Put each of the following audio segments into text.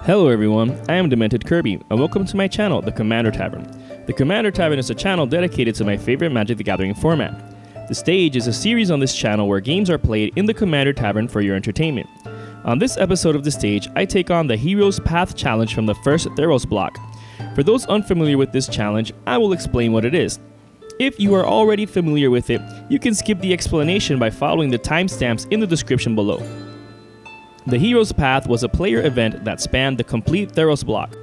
Hello everyone, I am Demented Kirby, and welcome to my channel, the Commander Tavern. The Commander Tavern is a channel dedicated to my favorite Magic the Gathering format. The Stage is a series on this channel where games are played in the Commander Tavern for your entertainment. On this episode of The Stage, I take on the Hero's Path challenge from the first Theros block. For those unfamiliar with this challenge, I will explain what it is. If you are already familiar with it, you can skip the explanation by following the timestamps in the description below. The Hero's Path was a player event that spanned the complete Theros block.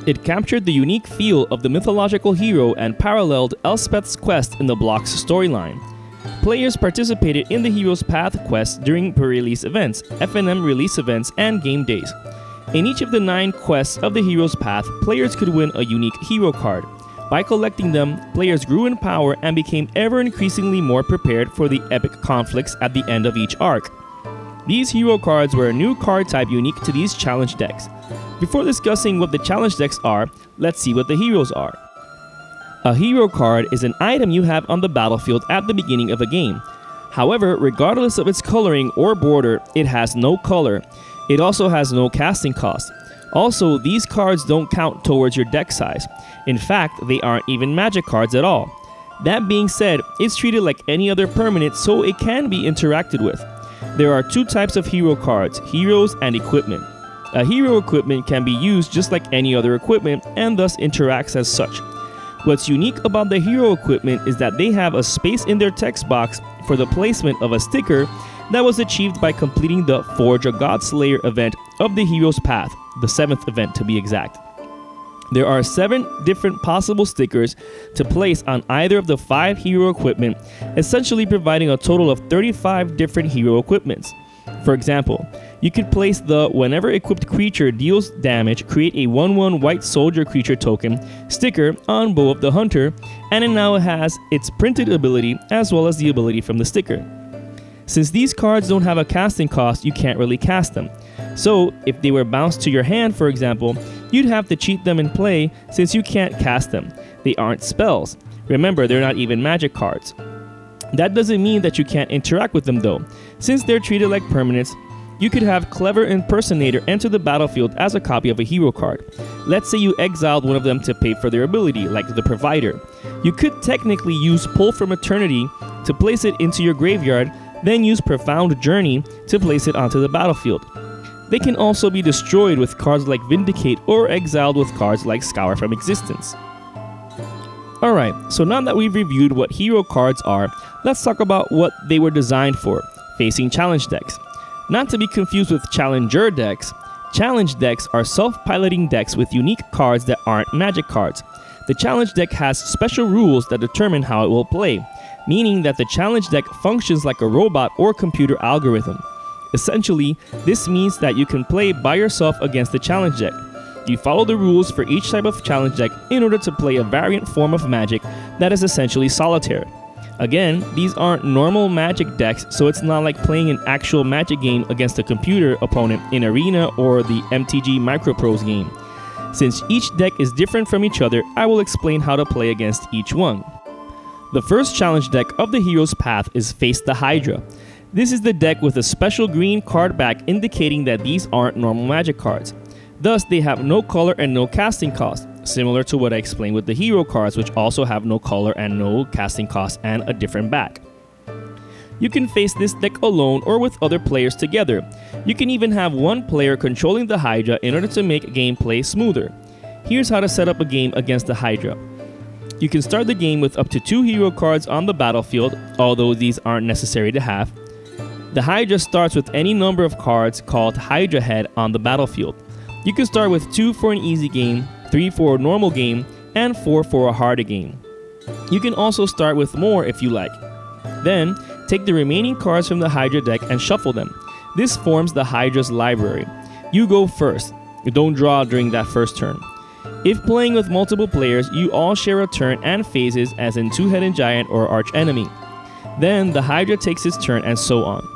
It captured the unique feel of the mythological hero and paralleled Elspeth's quest in the block's storyline. Players participated in the Hero's Path quest during pre-release events, FNM release events, and game days. In each of the 9 quests of the Hero's Path, players could win a unique hero card. By collecting them, players grew in power and became ever increasingly more prepared for the epic conflicts at the end of each arc. These hero cards were a new card type unique to these challenge decks. Before discussing what the challenge decks are, let's see what the heroes are. A hero card is an item you have on the battlefield at the beginning of a game. However, regardless of its coloring or border, it has no color. It also has no casting cost. Also, these cards don't count towards your deck size. In fact, they aren't even magic cards at all. That being said, it's treated like any other permanent, so it can be interacted with. There are 2 types of hero cards, heroes and equipment. A hero equipment can be used just like any other equipment and thus interacts as such. What's unique about the hero equipment is that they have a space in their text box for the placement of a sticker that was achieved by completing the Forge a Godslayer event of the Hero's Path, the 7th event to be exact. There are 7 different possible stickers to place on either of the 5 hero equipment, essentially providing a total of 35 different hero equipments. For example, you could place the whenever equipped creature deals damage, create a 1/1 white soldier creature token sticker on Bow of the Hunter, and it now has its printed ability as well as the ability from the sticker. Since these cards don't have a casting cost, you can't really cast them. So, if they were bounced to your hand, for example, you'd have to cheat them in play since you can't cast them. They aren't spells. Remember, they're not even magic cards. That doesn't mean that you can't interact with them though. Since they're treated like permanents, you could have Clever Impersonator enter the battlefield as a copy of a hero card. Let's say you exiled one of them to pay for their ability, like the Provider. You could technically use Pull from Eternity to place it into your graveyard, then use Profound Journey to place it onto the battlefield. They can also be destroyed with cards like Vindicate or exiled with cards like Scour from Existence. Alright, so now that we've reviewed what hero cards are, let's talk about what they were designed for, facing challenge decks. Not to be confused with challenger decks, challenge decks are self-piloting decks with unique cards that aren't magic cards. The challenge deck has special rules that determine how it will play, meaning that the challenge deck functions like a robot or computer algorithm. Essentially, this means that you can play by yourself against the challenge deck. You follow the rules for each type of challenge deck in order to play a variant form of magic that is essentially solitaire. Again, these aren't normal magic decks, so it's not like playing an actual magic game against a computer opponent in Arena or the MTG Microprose game. Since each deck is different from each other, I will explain how to play against each one. The first challenge deck of the Hero's Path is Face the Hydra. This is the deck with a special green card back indicating that these aren't normal magic cards. Thus, they have no color and no casting cost, similar to what I explained with the hero cards, which also have no color and no casting cost and a different back. You can face this deck alone or with other players together. You can even have one player controlling the Hydra in order to make gameplay smoother. Here's how to set up a game against the Hydra. You can start the game with up to 2 hero cards on the battlefield, although these aren't necessary to have. The Hydra starts with any number of cards called Hydra Head on the battlefield. You can start with 2 for an easy game, 3 for a normal game, and 4 for a harder game. You can also start with more if you like. Then, take the remaining cards from the Hydra deck and shuffle them. This forms the Hydra's library. You go first. You don't draw during that first turn. If playing with multiple players, you all share a turn and phases as in Two-Headed Giant or Arch Enemy. Then, the Hydra takes its turn and so on.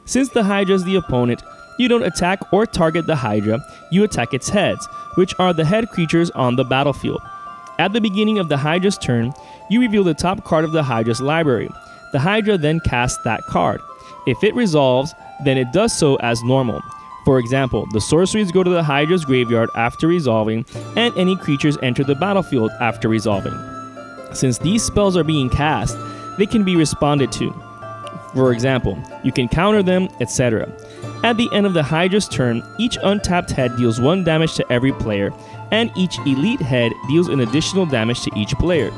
Since the Hydra is the opponent, you don't attack or target the Hydra, you attack its heads, which are the head creatures on the battlefield. At the beginning of the Hydra's turn, you reveal the top card of the Hydra's library. The Hydra then casts that card. If it resolves, then it does so as normal. For example, the sorceries go to the Hydra's graveyard after resolving, and any creatures enter the battlefield after resolving. Since these spells are being cast, they can be responded to. For example, you can counter them, etc. At the end of the Hydra's turn, each untapped head deals 1 damage to every player, and each elite head deals an additional damage to each player.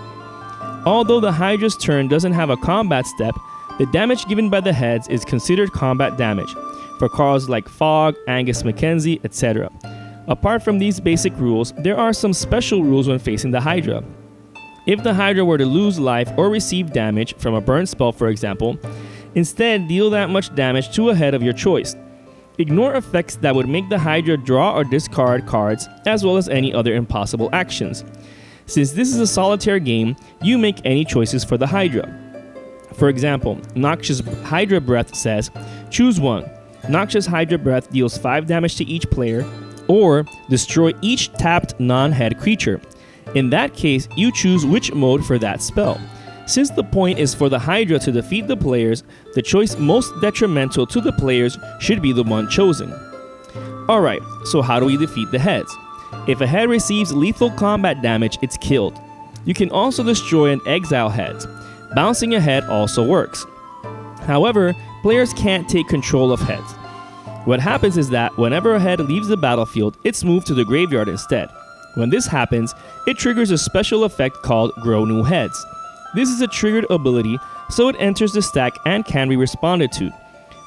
Although the Hydra's turn doesn't have a combat step, the damage given by the heads is considered combat damage for cards like Fog, Angus Mackenzie, etc. Apart from these basic rules, there are some special rules when facing the Hydra. If the Hydra were to lose life or receive damage from a burn spell, for example, instead deal that much damage to a head of your choice. Ignore effects that would make the Hydra draw or discard cards, as well as any other impossible actions. Since this is a solitaire game, you make any choices for the Hydra. For example, Noxious Hydra Breath says, choose one. Noxious Hydra Breath deals 5 damage to each player, or destroy each tapped non-head creature. In that case, you choose which mode for that spell. Since the point is for the Hydra to defeat the players, the choice most detrimental to the players should be the one chosen. Alright, so how do we defeat the heads? If a head receives lethal combat damage, it's killed. You can also destroy and exile heads. Bouncing a head also works. However, players can't take control of heads. What happens is that whenever a head leaves the battlefield, it's moved to the graveyard instead. When this happens, it triggers a special effect called Grow New Heads. This is a triggered ability, so it enters the stack and can be responded to.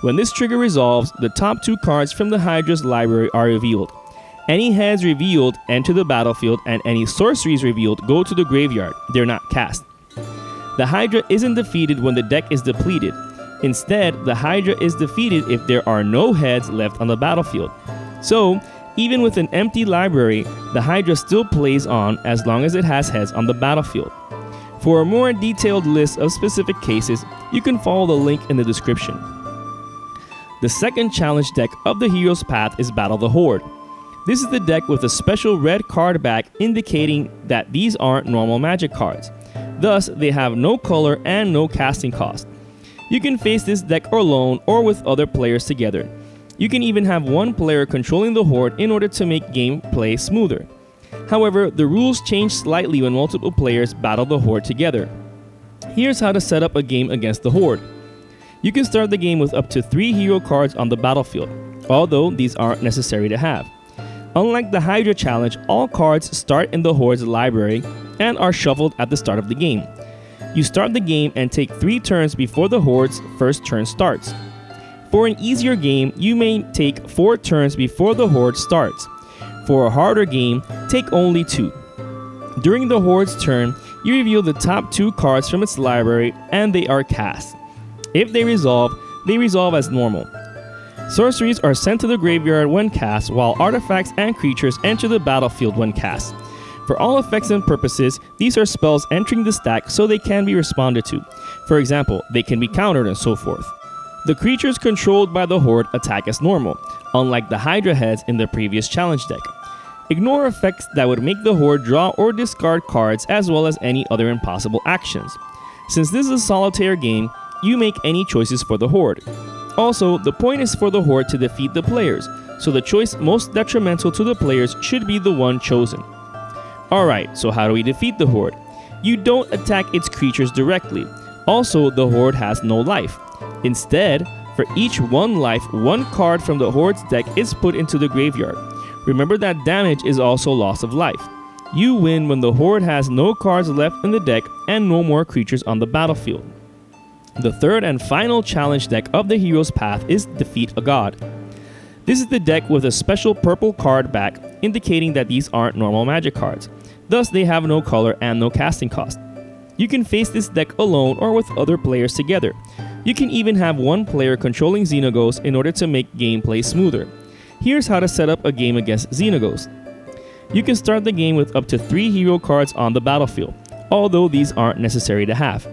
When this trigger resolves, the top 2 cards from the Hydra's library are revealed. Any heads revealed enter the battlefield, and any sorceries revealed go to the graveyard. They're not cast. The Hydra isn't defeated when the deck is depleted. Instead, the Hydra is defeated if there are no heads left on the battlefield. So, even with an empty library, the Hydra still plays on as long as it has heads on the battlefield. For a more detailed list of specific cases, you can follow the link in the description. The second challenge deck of the Hero's Path is Battle the Horde. This is the deck with a special red card back indicating that these aren't normal magic cards. Thus, they have no color and no casting cost. You can face this deck alone or with other players together. You can even have one player controlling the Horde in order to make gameplay smoother. However, the rules change slightly when multiple players battle the Horde together. Here's how to set up a game against the Horde. You can start the game with up to 3 hero cards on the battlefield, although these aren't necessary to have. Unlike the Hydra challenge, all cards start in the Horde's library and are shuffled at the start of the game. You start the game and take 3 turns before the Horde's first turn starts. For an easier game, you may take 4 turns before the Horde starts. For a harder game, take only 2. During the Horde's turn, you reveal the top 2 cards from its library and they are cast. If they resolve as normal. Sorceries are sent to the graveyard when cast, while artifacts and creatures enter the battlefield when cast. For all effects and purposes, these are spells entering the stack so they can be responded to. For example, they can be countered and so forth. The creatures controlled by the Horde attack as normal, unlike the Hydra heads in the previous challenge deck. Ignore effects that would make the Horde draw or discard cards, as well as any other impossible actions. Since this is a solitaire game, you make any choices for the Horde. Also, the point is for the Horde to defeat the players, so the choice most detrimental to the players should be the one chosen. Alright, so how do we defeat the Horde? You don't attack its creatures directly. Also, the Horde has no life. Instead, for each 1 life, 1 card from the Horde's deck is put into the graveyard. Remember that damage is also loss of life. You win when the Horde has no cards left in the deck and no more creatures on the battlefield. The third and final challenge deck of the Hero's Path is Defeat a God. This is the deck with a special purple card back indicating that these aren't normal magic cards. Thus, they have no color and no casting cost. You can face this deck alone or with other players together. You can even have one player controlling Xenagos in order to make gameplay smoother. Here's how to set up a game against Xenagos. You can start the game with up to 3 hero cards on the battlefield, although these aren't necessary to have.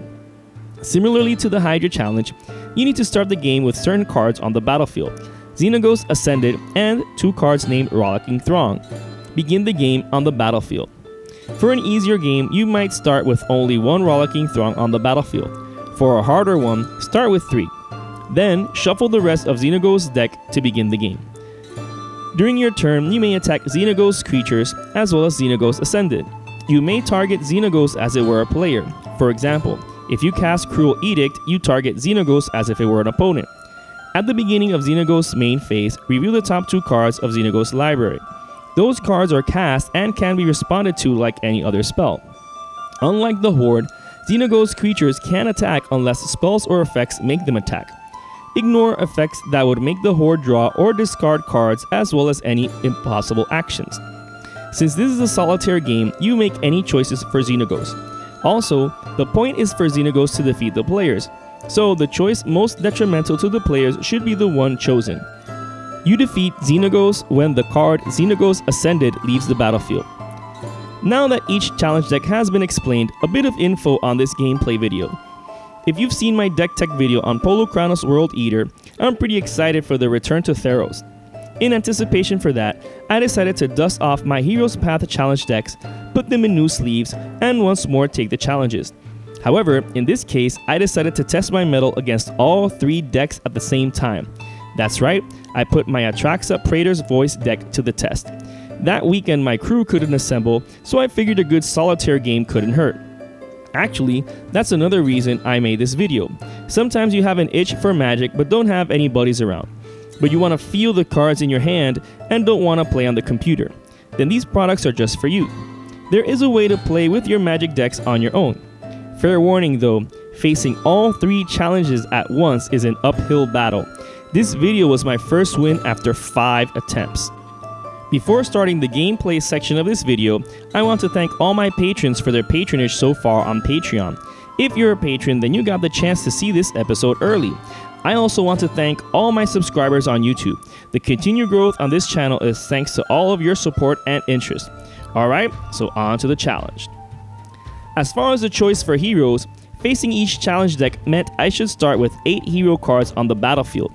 Similarly to the Hydra challenge, you need to start the game with certain cards on the battlefield, Xenagos Ascended and 2 cards named Rollicking Throng. Begin the game on the battlefield. For an easier game, you might start with only 1 Rollicking Throng on the battlefield. For a harder one, start with 3. Then, shuffle the rest of Xenagos' deck to begin the game. During your turn, you may attack Xenaghost creatures as well as Xenaghost Ascended. You may target Xenaghost as it were a player. For example, if you cast Cruel Edict, you target Xenaghost as if it were an opponent. At the beginning of Xenaghost's main phase, reveal the top 2 cards of Xenaghost's library. Those cards are cast and can be responded to like any other spell. Unlike the Horde, Xenaghost creatures can attack unless spells or effects make them attack. Ignore effects that would make the Horde draw or discard cards as well as any impossible actions. Since this is a solitaire game, you make any choices for Xenaghost. Also, the point is for Xenaghost to defeat the players, so the choice most detrimental to the players should be the one chosen. You defeat Xenaghost when the card Xenaghost Ascended leaves the battlefield. Now that each challenge deck has been explained, a bit of info on this gameplay video. If you've seen my deck tech video on Polo-Kronos World Eater, I'm pretty excited for the return to Theros. In anticipation for that, I decided to dust off my Heroes Path challenge decks, put them in new sleeves, and once more take the challenges. However, in this case, I decided to test my mettle against all 3 decks at the same time. That's right, I put my Atraxa Praetors Voice deck to the test. That weekend my crew couldn't assemble, so I figured a good solitaire game couldn't hurt. Actually, that's another reason I made this video. Sometimes you have an itch for magic but don't have any buddies around. But you want to feel the cards in your hand and don't want to play on the computer. Then these products are just for you. There is a way to play with your magic decks on your own. Fair warning though, facing all 3 challenges at once is an uphill battle. This video was my first win after 5 attempts. Before starting the gameplay section of this video, I want to thank all my patrons for their patronage so far on Patreon. If you're a patron, then you got the chance to see this episode early. I also want to thank all my subscribers on YouTube. The continued growth on this channel is thanks to all of your support and interest. Alright, so on to the challenge. As far as the choice for heroes, facing each challenge deck meant I should start with 8 hero cards on the battlefield.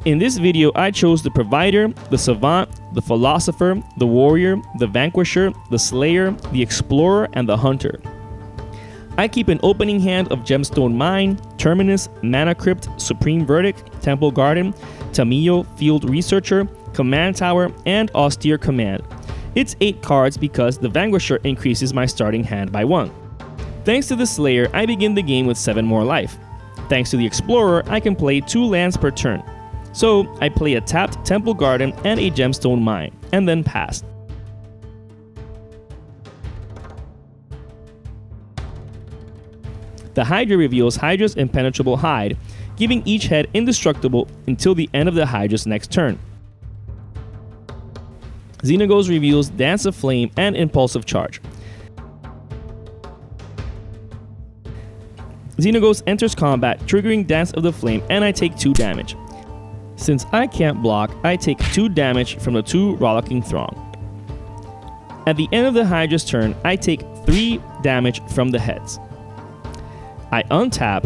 In this video, I chose the Provider, the Savant, the Philosopher, the Warrior, the Vanquisher, the Slayer, the Explorer, and the Hunter. I keep an opening hand of Gemstone Mine, Terminus, Mana Crypt, Supreme Verdict, Temple Garden, Tamiyo, Field Researcher, Command Tower, and Austere Command. It's 8 cards because the Vanquisher increases my starting hand by 1. Thanks to the Slayer, I begin the game with 7 more life. Thanks to the Explorer, I can play 2 lands per turn. So, I play a tapped Temple Garden and a Gemstone Mine, and then pass. The Hydra reveals Hydra's impenetrable hide, giving each head indestructible until the end of the Hydra's next turn. Xenaghost reveals Dance of Flame and Impulsive Charge. Xenaghost enters combat, triggering Dance of the Flame, and I take 2 damage. Since I can't block, I take 2 damage from the 2 Rollicking Throng. At the end of the Hydra's turn, I take 3 damage from the heads. I untap,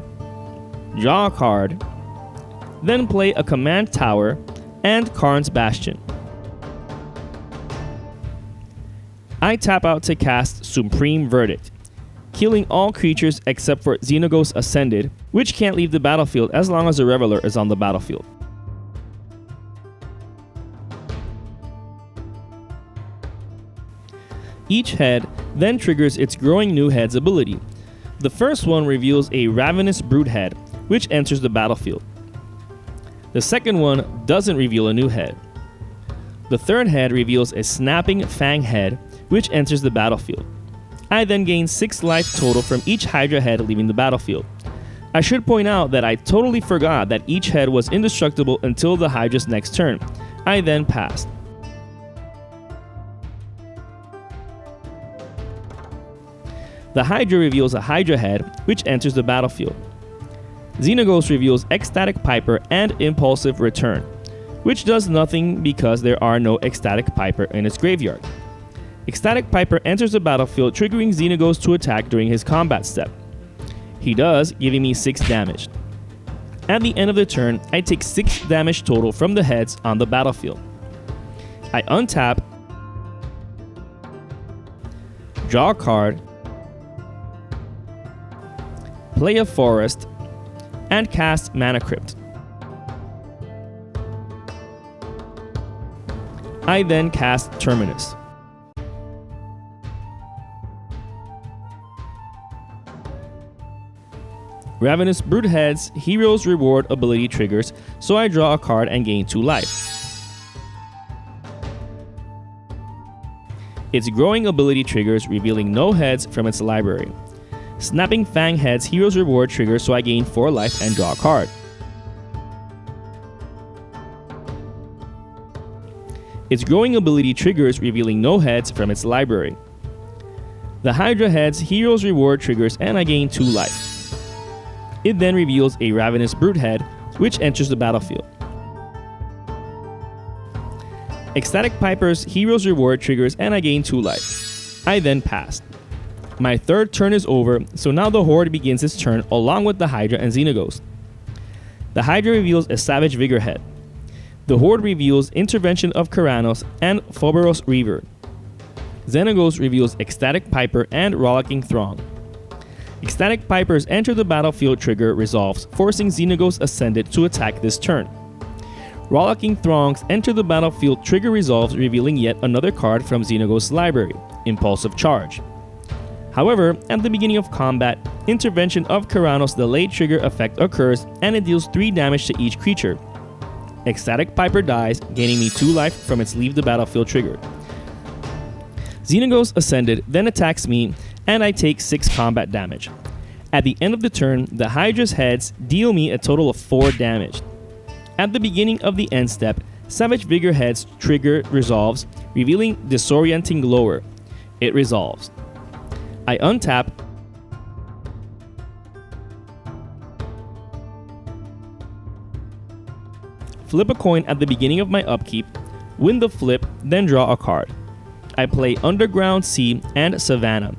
draw a card, then play a Command Tower and Karn's Bastion. I tap out to cast Supreme Verdict, killing all creatures except for Xenaghost Ascended, which can't leave the battlefield as long as the Reveler is on the battlefield. Each head then triggers its Growing New Heads ability. The first one reveals a Ravenous Brute head, which enters the battlefield. The second one doesn't reveal a new head. The third head reveals a Snapping Fang head, which enters the battlefield. I then gain 6 life total from each Hydra head leaving the battlefield. I should point out that I totally forgot that each head was indestructible until the Hydra's next turn. I then passed. The Hydra reveals a Hydra head, which enters the battlefield. Xenaghost reveals Ecstatic Piper and Impulsive Return, which does nothing because there are no Ecstatic Piper in its graveyard. Ecstatic Piper enters the battlefield, triggering Xenaghost to attack during his combat step. He does, giving me 6 damage. At the end of the turn, I take 6 damage total from the heads on the battlefield. I untap, draw a card, play a forest, and cast Mana Crypt. I then cast Terminus. Ravenous Broodhead's Hero's Reward ability triggers, so I draw a card and gain 2 life. Its Growing ability triggers, revealing no heads from its library. Snapping Fang Head's Hero's Reward triggers, so I gain 4 life and draw a card. Its Growing ability triggers, revealing no heads from its library. The Hydra Head's Hero's Reward triggers, and I gain 2 life. It then reveals a Ravenous Broodhead, which enters the battlefield. Ecstatic Piper's Hero's Reward triggers, and I gain 2 life. I then pass. My third turn is over, so now the Horde begins its turn along with the Hydra and Xenaghost. The Hydra reveals a Savage Vigor Head. The Horde reveals Intervention of Keranos and Phoberos Reaver. Xenaghost reveals Ecstatic Piper and Rollicking Throng. Ecstatic Piper's Enter the Battlefield trigger resolves, forcing Xenaghost Ascendant to attack this turn. Rollicking Throng's Enter the Battlefield trigger resolves, revealing yet another card from Xenaghost's library, Impulsive Charge. However, at the beginning of combat, Intervention of Keranos' delayed trigger effect occurs and it deals 3 damage to each creature. Ecstatic Piper dies, gaining me 2 life from its Leave the Battlefield trigger. Xenaghost Ascended then attacks me, and I take 6 combat damage. At the end of the turn, the Hydra's heads deal me a total of 4 damage. At the beginning of the end step, Savage Vigor Head's trigger resolves, revealing Disorienting Glower. It resolves. I untap, flip a coin at the beginning of my upkeep, win the flip, then draw a card. I play Underground Sea and Savannah.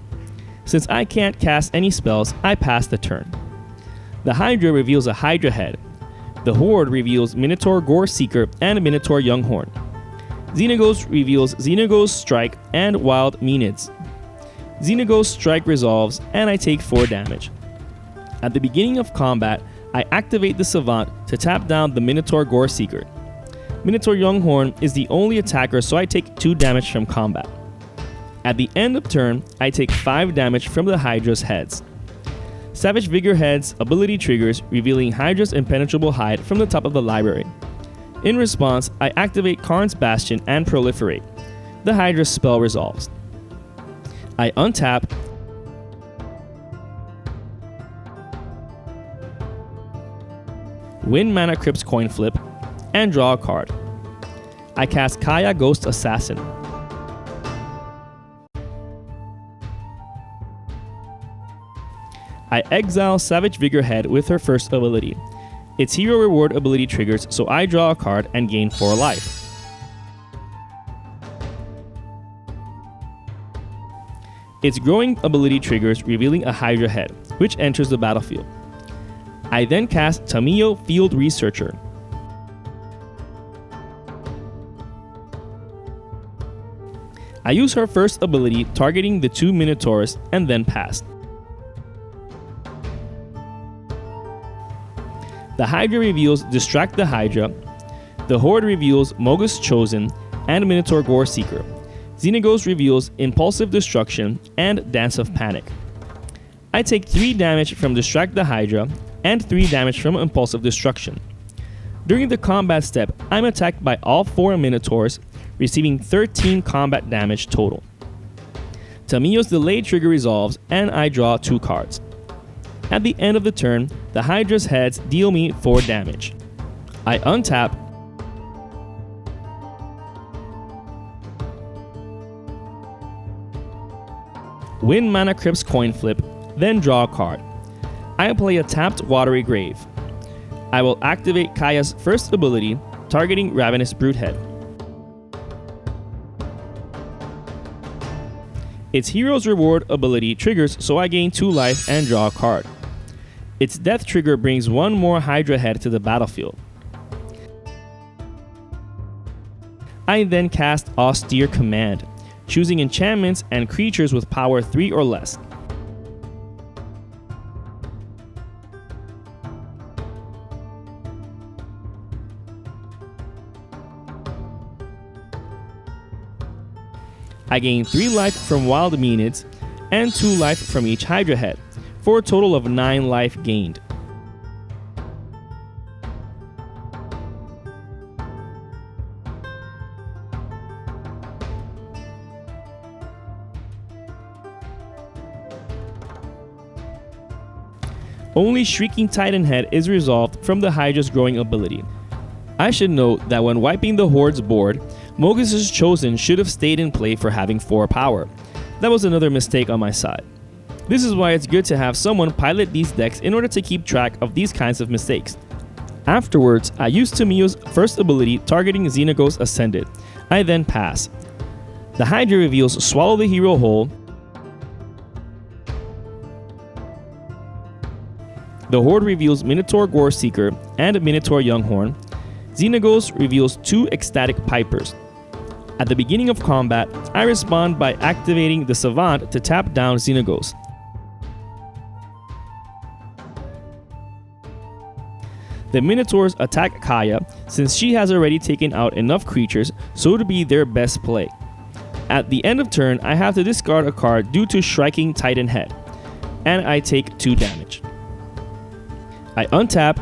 Since I can't cast any spells, I pass the turn. The Hydra reveals a Hydra Head. The Horde reveals Minotaur Gore Seeker and Minotaur Younghorn. Xenaghost reveals Xenaghost Strike and Wild Menids. Xenaghost Strike resolves, and I take 4 damage. At the beginning of combat, I activate the Savant to tap down the Minotaur Gore Seeker. Minotaur Younghorn is the only attacker, so I take 2 damage from combat. At the end of turn, I take 5 damage from the Hydra's heads. Savage Vigor Head's ability triggers, revealing Hydra's Impenetrable Hide from the top of the library. In response, I activate Karn's Bastion and Proliferate. The Hydra's spell resolves. I untap, win Mana Crypt's Coin Flip, and draw a card. I cast Kaya Ghost Assassin. I exile Savage Vigor Head with her first ability. Its Hero Reward ability triggers, so I draw a card and gain 4 life. Its Growing ability triggers, revealing a Hydra Head, which enters the battlefield. I then cast Tamiyo Field Researcher. I use her first ability, targeting the 2 Minotaurs, and then pass. The Hydra reveals Distract the Hydra. The Horde reveals Mogus Chosen and Minotaur Gore Seeker. Xenaghost reveals Impulsive Destruction and Dance of Panic. I take 3 damage from Distract the Hydra and 3 damage from Impulsive Destruction. During the combat step, I'm attacked by all 4 Minotaurs, receiving 13 combat damage total. Tamiyo's delayed trigger resolves, and I draw 2 cards. At the end of the turn, the Hydra's heads deal me 4 damage. I untap, win Mana Crypt's Coin Flip, then draw a card. I play a tapped Watery Grave. I will activate Kaya's first ability, targeting Ravenous Broodhead. Its Hero's Reward ability triggers, so I gain 2 life and draw a card. Its death trigger brings 1 more Hydra Head to the battlefield. I then cast Austere Command, choosing enchantments and creatures with power 3 or less. I gain 3 life from wild Menids and 2 life from each Hydra head, for a total of 9 life gained. Only Shrieking Titan head is resolved from the Hydra's growing ability. I should note that when wiping the Horde's board, Mogus's Chosen should have stayed in play for having 4 power. That was another mistake on my side. This is why it's good to have someone pilot these decks in order to keep track of these kinds of mistakes. Afterwards, I used Tamiyo's first ability targeting Xenagos Ascended. I then pass. The Hydra reveals Swallow the Hero whole. The Horde reveals Minotaur Gore Seeker and Minotaur Younghorn. Xenagos reveals 2 Ecstatic Pipers. At the beginning of combat, I respond by activating the Savant to tap down Xenagos. The Minotaurs attack Kaya since she has already taken out enough creatures so to be their best play. At the end of turn, I have to discard a card due to Shrieking Titan head, and I take 2 damage. I untap,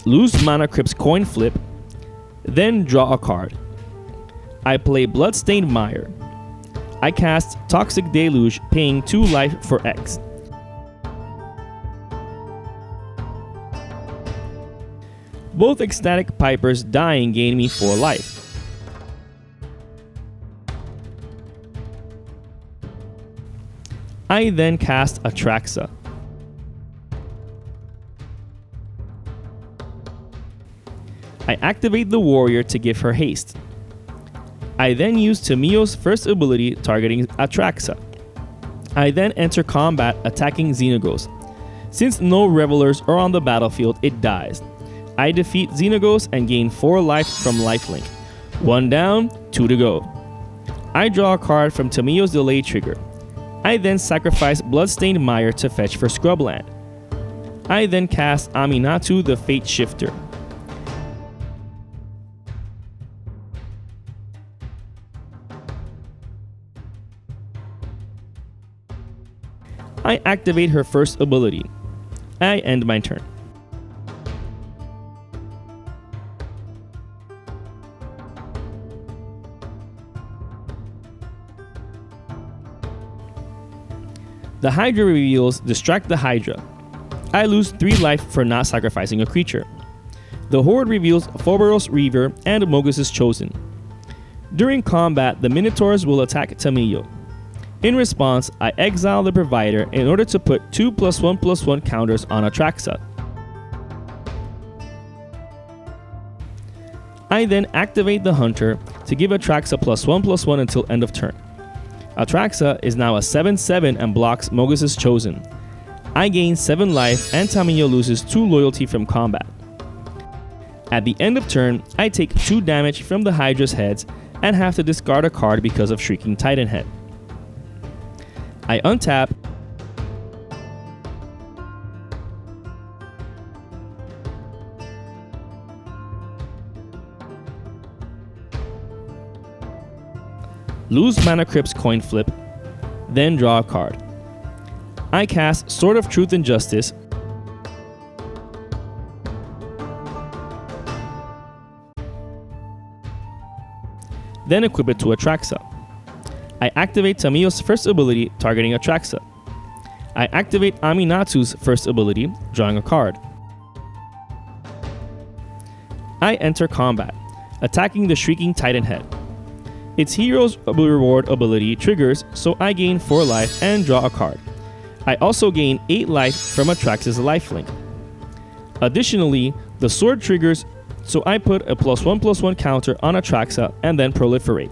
lose Mana Crypt's coin flip, then draw a card. I play Bloodstained Mire. I cast Toxic Deluge, paying 2 life for X. Both Ecstatic Pipers dying gain me 4 life. I then cast Atraxa. I activate the warrior to give her haste. I then use Tamiyo's first ability targeting Atraxa. I then enter combat attacking Xenagos. Since no revelers are on the battlefield, it dies. I defeat Xenagos and gain 4 life from lifelink. 1 down, 2 to go. I draw a card from Tamiyo's delay trigger. I then sacrifice Bloodstained Mire to fetch for Scrubland. I then cast Aminatu the Fate Shifter. I activate her first ability. I end my turn. The Hydra reveals Distract the Hydra. I lose 3 life for not sacrificing a creature. The Horde reveals Phoberos Reaver and Mogus's Chosen. During combat, the Minotaurs will attack Tamiyo. In response, I exile the Provider in order to put 2+1/+1 counters on Atraxa. I then activate the Hunter to give Atraxa +1/+1 until end of turn. Atraxa is now a 7/7 and blocks Mogus's Chosen. I gain 7 life and Tamiyo loses 2 loyalty from combat. At the end of turn, I take 2 damage from the Hydra's heads and have to discard a card because of Shrieking Titan head. I untap, lose Mana Crypt's coin flip, then draw a card. I cast Sword of Truth and Justice, then equip it to Atraxa. I activate Tamiyo's first ability targeting Atraxa. I activate Aminatu's first ability, drawing a card. I enter combat, attacking the Shrieking Titan head. Its Hero's Reward ability triggers, so I gain 4 life and draw a card. I also gain 8 life from Atraxa's lifelink. Additionally, the sword triggers, so I put a +1/+1 counter on Atraxa and then proliferate.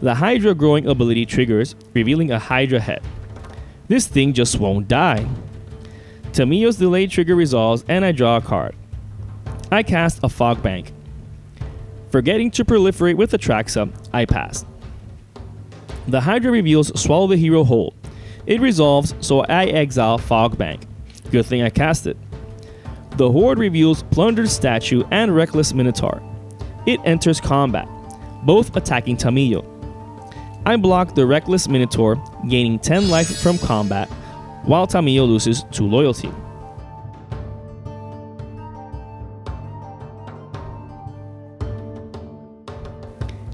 The Hydra growing ability triggers, revealing a Hydra head. This thing just won't die. Tamiyo's delayed trigger resolves and I draw a card. I cast a Fog Bank. Forgetting to proliferate with Atraxa, I pass. The Hydra reveals Swallow the Hero whole. It resolves, so I exile Fogbank. Good thing I cast it. The Horde reveals Plundered Statue and Reckless Minotaur. It enters combat, both attacking Tamiyo. I block the Reckless Minotaur, gaining 10 life from combat, while Tamiyo loses 2 loyalty.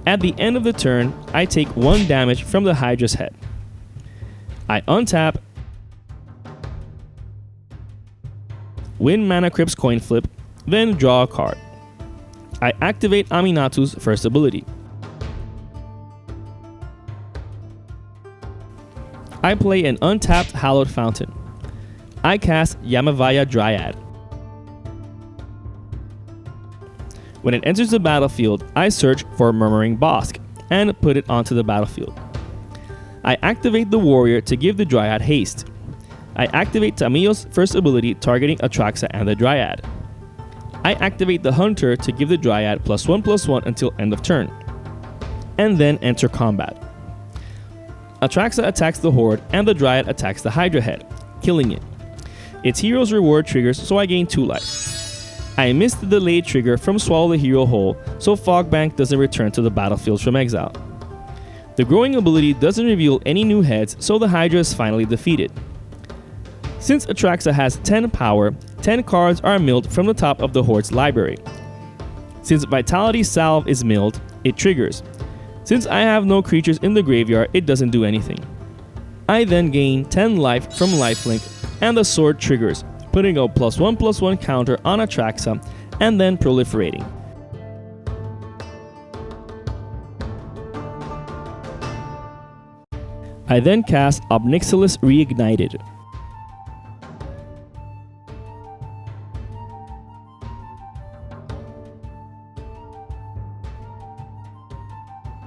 At the end of the turn, I take 1 damage from the Hydra's head. I untap, win Mana Crypt's coin flip, then draw a card. I activate Aminatu's first ability. I play an untapped Hallowed Fountain. I cast Yamavaya Dryad. When it enters the battlefield, I search for Murmuring Bosk and put it onto the battlefield. I activate the Warrior to give the Dryad haste. I activate Tamiyo's first ability targeting Atraxa and the Dryad. I activate the Hunter to give the Dryad +1/+1 until end of turn, and then enter combat. Atraxa attacks the Horde and the Dryad attacks the Hydra head, killing it. Its hero's reward triggers, so I gain 2 life. I missed the delayed trigger from Swallow the Hero whole, so Fogbank doesn't return to the battlefield from exile. The growing ability doesn't reveal any new heads, so the Hydra is finally defeated. Since Atraxa has 10 power, 10 cards are milled from the top of the Horde's library. Since Vitality Salve is milled, it triggers. Since I have no creatures in the graveyard, it doesn't do anything. I then gain 10 life from Lifelink, and the sword triggers, putting a +1/+1 counter on Atraxa, and then proliferating. I then cast Obnixilis Reignited.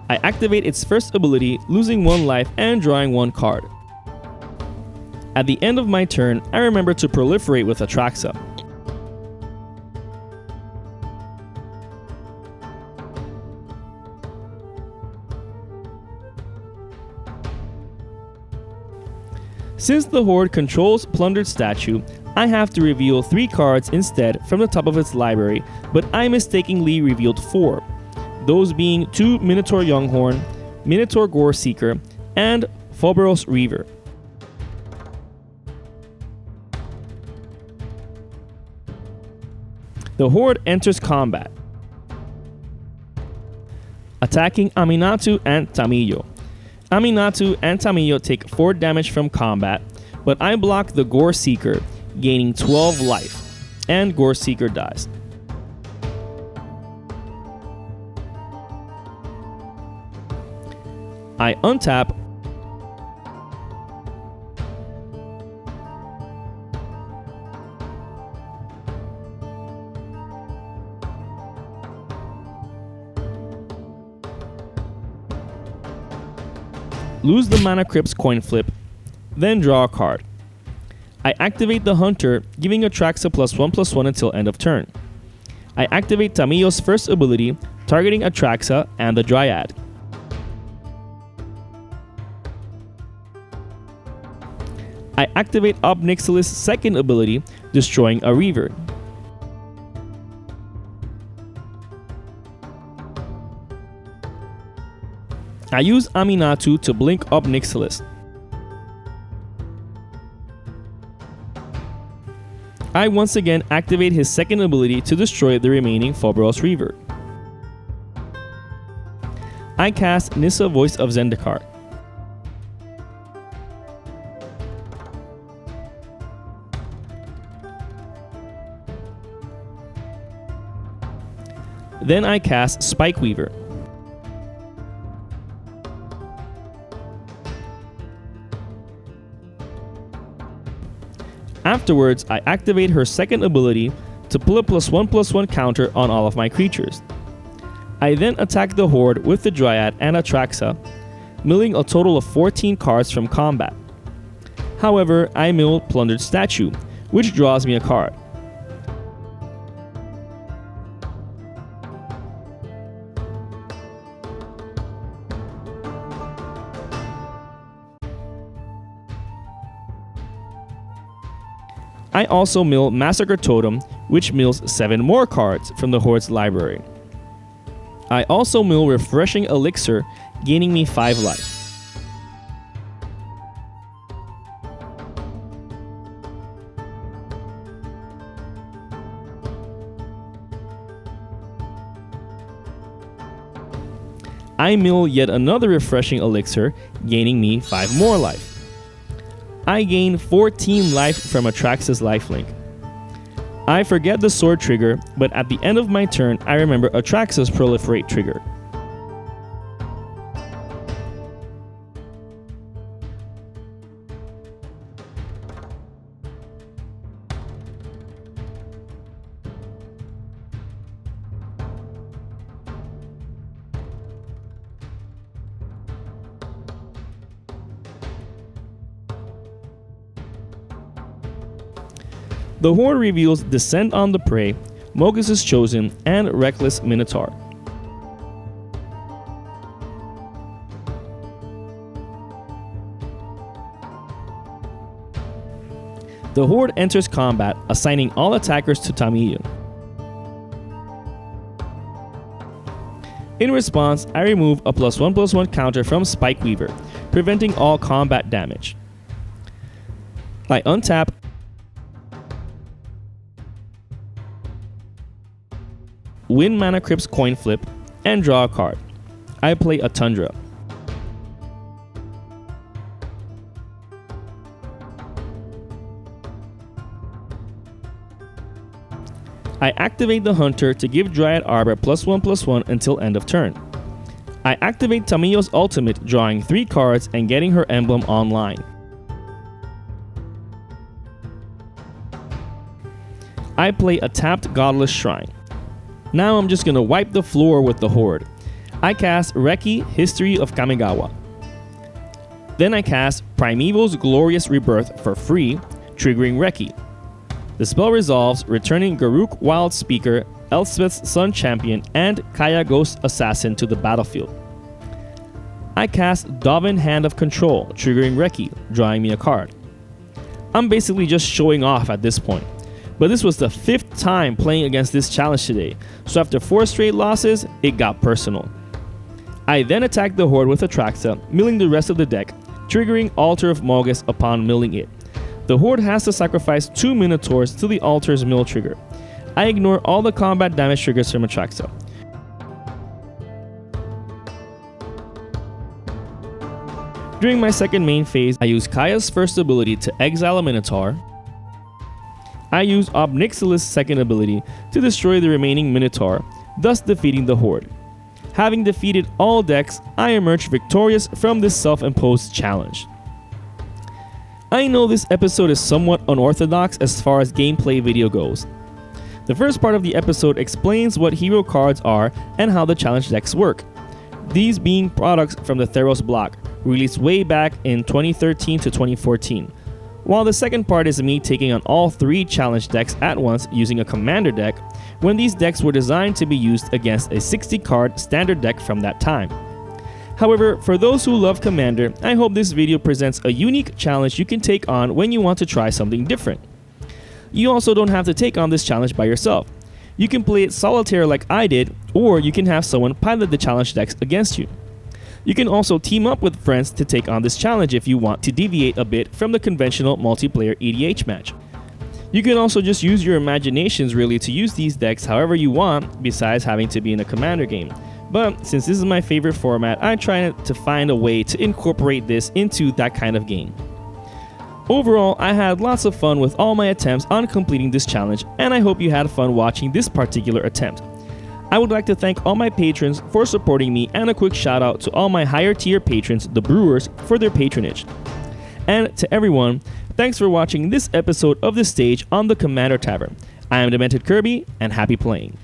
I activate its first ability, losing 1 life and drawing 1 card. At the end of my turn, I remember to proliferate with Atraxa. Since the Horde controls Plundered Statue, I have to reveal 3 cards instead from the top of its library, but I mistakenly revealed 4. Those being 2 Minotaur Younghorn, Minotaur Gore Seeker, and Phobos Reaver. The Horde enters combat, attacking Aminatu and Tamiyo. Aminatu and Tamiyo take 4 damage from combat, but I block the Gore Seeker, gaining 12 life, and Gore Seeker dies. I untap, lose the Mana Crypt's coin flip, then draw a card. I activate the Hunter, giving Atraxa +1/+1 until end of turn. I activate Tamiyo's first ability, targeting Atraxa and the Dryad. I activate Obnixilis' second ability, destroying a Reaver. I use Aminatu to blink Obnixilis. I once again activate his second ability to destroy the remaining Phobos Reaver. I cast Nissa Voice of Zendikar. Then I cast Spike Weaver. Afterwards, I activate her second ability to pull a +1/+1 counter on all of my creatures. I then attack the Horde with the Dryad and Atraxa, milling a total of 14 cards from combat. However, I mill Plundered Statue, which draws me a card. I also mill Massacre Totem, which mills 7 more cards from the Horde's library. I also mill Refreshing Elixir, gaining me 5 life. I mill yet another Refreshing Elixir, gaining me 5 more life. I gain 14 life from Atraxa's lifelink. I forget the sword trigger, but at the end of my turn, I remember Atraxa's proliferate trigger. The Horde reveals Descent on the Prey, Mogus's Chosen, and Reckless Minotaur. The Horde enters combat, assigning all attackers to Tamiyo. In response, I remove a +1/+1 counter from Spike Weaver, preventing all combat damage. I untap, win Mana Crypt's coin flip, and draw a card. I play a Tundra. I activate the Hunter to give Dryad Arbor +1/+1 until end of turn. I activate Tamiyo's ultimate, drawing 3 cards and getting her emblem online. I play a tapped Godless Shrine. Now I'm just gonna wipe the floor with the Horde. I cast Reki, History of Kamigawa. Then I cast Primeval's Glorious Rebirth for free, triggering Reki. The spell resolves, returning Garruk Wild Speaker, Elspeth's Sun Champion, and Kaya Ghost Assassin to the battlefield. I cast Dovin Hand of Control, triggering Reki, drawing me a card. I'm basically just showing off at this point. But this was the 5th time playing against this challenge today, so after 4 straight losses, it got personal. I then attacked the Horde with Atraxa, milling the rest of the deck, triggering Altar of Mogus upon milling it. The Horde has to sacrifice 2 Minotaurs to the Altar's mill trigger. I ignore all the combat damage triggers from Atraxa. During my second main phase, I use Kaya's first ability to exile a Minotaur. I use Obnixilis' second ability to destroy the remaining Minotaur, thus defeating the Horde. Having defeated all decks, I emerge victorious from this self-imposed challenge. I know this episode is somewhat unorthodox as far as gameplay video goes. The first part of the episode explains what hero cards are and how the challenge decks work, these being products from the Theros block, released way back in 2013 to 2014. While the second part is me taking on all 3 challenge decks at once using a commander deck, when these decks were designed to be used against a 60-card standard deck from that time. However, for those who love Commander, I hope this video presents a unique challenge you can take on when you want to try something different. You also don't have to take on this challenge by yourself. You can play it solitaire like I did, or you can have someone pilot the challenge decks against you. You can also team up with friends to take on this challenge if you want to deviate a bit from the conventional multiplayer EDH match. You can also just use your imaginations really to use these decks however you want besides having to be in a commander game. But since this is my favorite format, I try to find a way to incorporate this into that kind of game. Overall, I had lots of fun with all my attempts on completing this challenge, and I hope you had fun watching this particular attempt. I would like to thank all my patrons for supporting me, and a quick shout out to all my higher tier patrons, the Brewers, for their patronage. And to everyone, thanks for watching this episode of The Stage on the Commander Tavern. I am Demented Kirby, and happy playing.